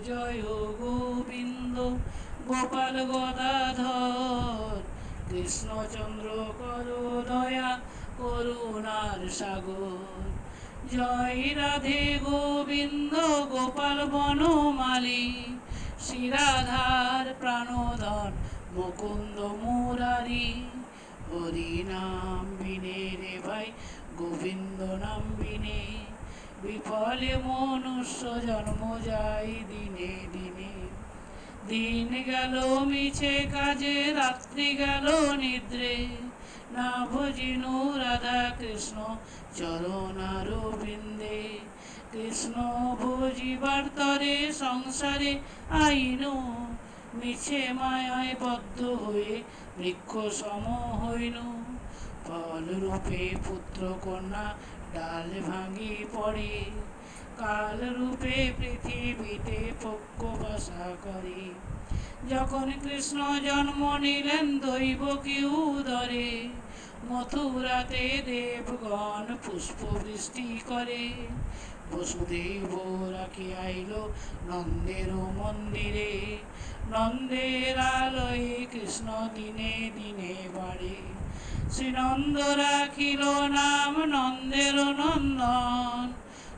জয় গোবিন্দ গোপাল গদাধর কৃষ্ণচন্দ্র করো দয়া করুণার সাগর। জয় রাধে গোবিন্দ গোপাল বনমালী শ্রীরাধার প্রাণধন মুকুন্দ মুরারি। হরি নাম বিনে রে ভাই গোবিন্দ নাম বিনে বিফলে মনুষ্য জন্ম যায় দিনে দিনে। দিন গেল মিছে কাজে রাত্রি গেল নিদ্রে না ভজিনু রাধা কৃষ্ণ চরণারবিন্দে। কৃষ্ণ ভজিবার তরে সংসারে আইনু মিছে মায়ায় বদ্ধ হয়ে বৃক্ষ সম হইনু। ফল রূপে পুত্র কন্যা ডাল ভাঙি পড়ে কাল রূপে পৃথিবীতে পক্ষ বাসা করে। যখন কৃষ্ণ জন্ম নিলেন দৈবকী উদরে মথুরাতে দেবগণ পুষ্প বৃষ্টি করে। বসুদেব রাখি আইল নন্দের মন্দিরে নন্দের আলোয় কৃষ্ণ দিনে দিনে বাড়ে। শ্রীনন্দ রাখিল নাম নন্দের নন্দন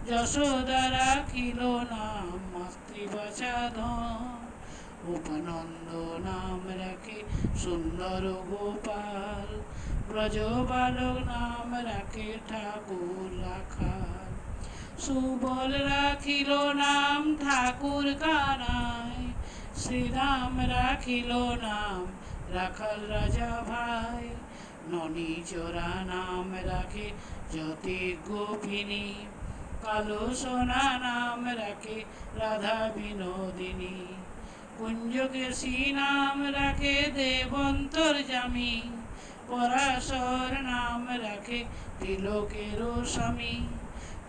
যশোদা রাখিল নাম মাতৃবাচাধন। উপানন্দ নাম রাখে সুন্দর গোপাল ব্রজ বালক নাম রাখে ঠাকুর রাখাল। সুবল রাখিল নাম ঠাকুর কানাই শ্রীরাম রাখিল নাম রাখাল রাজা ভাই। ননী চোরা নাম রাখে যতি গোপিনী কালো সোনা নাম রাখে রাধা বিনোদিনী। কুঞ্জকেশী নাম রাখে দেবন্তর্যামী পরাশর নাম রাখে তিলকের স্বামী।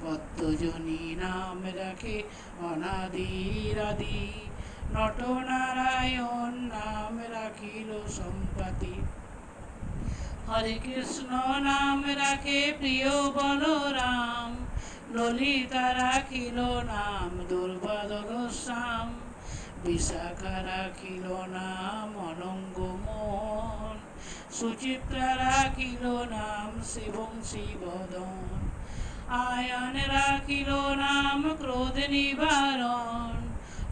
পদ্মজনী নাম রাখে অনাদিরাদি নটনারায়ণ নাম রাখিল সম্পাতি। হরে কৃষ্ণ নাম রাখে প্রিয় বলরাম ললিতা রাখিল নাম দুর্বাদল শ্যাম। বিশাখা রাখিল নাম অনঙ্গ মোহন সুচিত্রা রাখিল নাম শিবং শিবদন। আয়ন রাখিল নাম ক্রোধ নিবারণ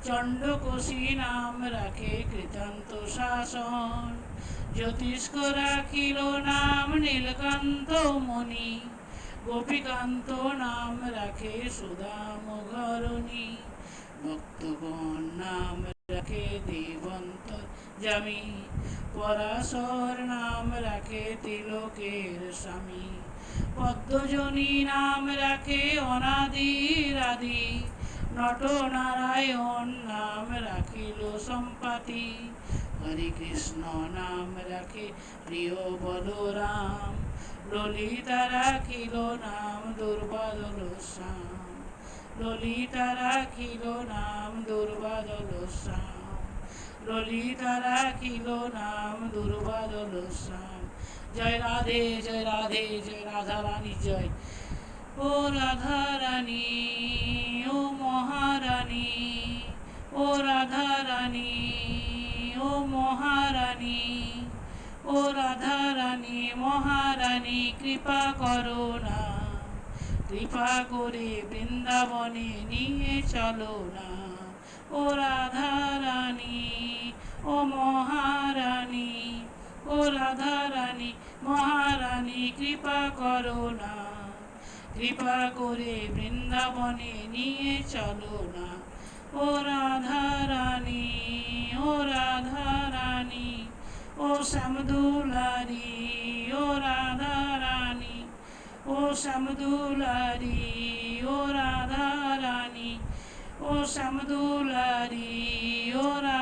চণ্ডকোশী নাম রাখে কৃতান্ত শাসন। জ্যোতিষ্ক রাখিল নাম নীলকান্ত মণি গোপীকান্ত নাম রাখে সুদাম ঘরণী। ভক্তগণ নাম রাখে দেবন্তর্যামী পরাশর নাম রাখে তিলকের স্বামী। পদ্মজনী নাম রাখে অনাদিরাদি নটনারায়ণ নাম রাখিল সম্পাতি। হরে কৃষ্ণ নাম রাখে প্রিয় বলরাম ললিতা রাখিল নাম দুর্বাদল শ্যাম। ললিতা রাখিল নাম দুর্বাদল শ্যাম ললিতা রাখিল নাম দুর্বাদল শ্যাম। জয় রাধে জয় রাধে জয় রাধা রানী জয়। ও রাধা রানী ও মহারানী ও রাধা রানী ও মহারানী ও রাধা রানী মহারানী কৃপা করো না কৃপা করে বৃন্দাবনে নিয়ে চলো না। ও রাধা রানী ও মহারানী ও রাধা রানী মহারানী কৃপা করো না কৃপা করে বৃন্দাবনে নিয়ে চলো না। ও রাধা রানী ও রাধা রানী ও শ্যামদুলারি ও রাধা রানী ও শ্যামদুলারি ও রাধা রানী ও শ্যামদুলারি ও রাধা